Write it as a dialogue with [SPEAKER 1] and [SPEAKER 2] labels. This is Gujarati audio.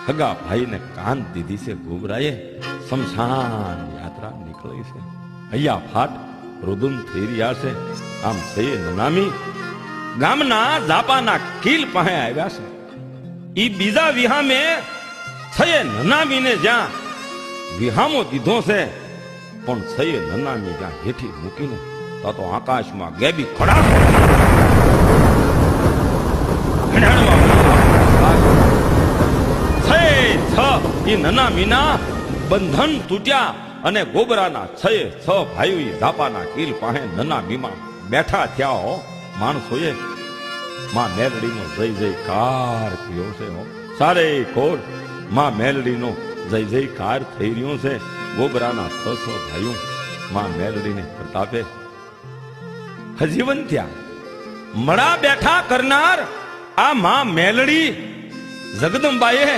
[SPEAKER 1] હગા ભાઈને કાન દીધી છે ગોબરાએ. શમશાન યાત્રા નીકળી છે. હૈયા ફાટ રુદુમ થઈ રહ્યા છે. આમ છે નનામી ગામના ઝાપાના કિલ પાસે આવ્યા છે. ઈ બીજા વિહામે છે નનામીને જ્યાં વિહામો દીધો છે, પણ છે નનામી જ્યાં હેઠી મૂકીને તો આકાશમાં ગેબી ખડા નનામીના બંધન તૂટ્યા અને ગોબરાના છ ભાઈઓ ઝાપાના કિલ પાસે નનામીમાં બેઠા થયા. હો માણસોએ માં મેલડીનો જય જયકાર કર્યો છે. હો સારે કોર માં મેલડીનો જય જયકાર થઈ રહ્યો છે. ગોબરાના 600 ભાઈઓ માં મેલડીને પ્રતાપે હજીવન થયા. મળા બેઠા કરનાર આ માં મેલડી જગદંબાએ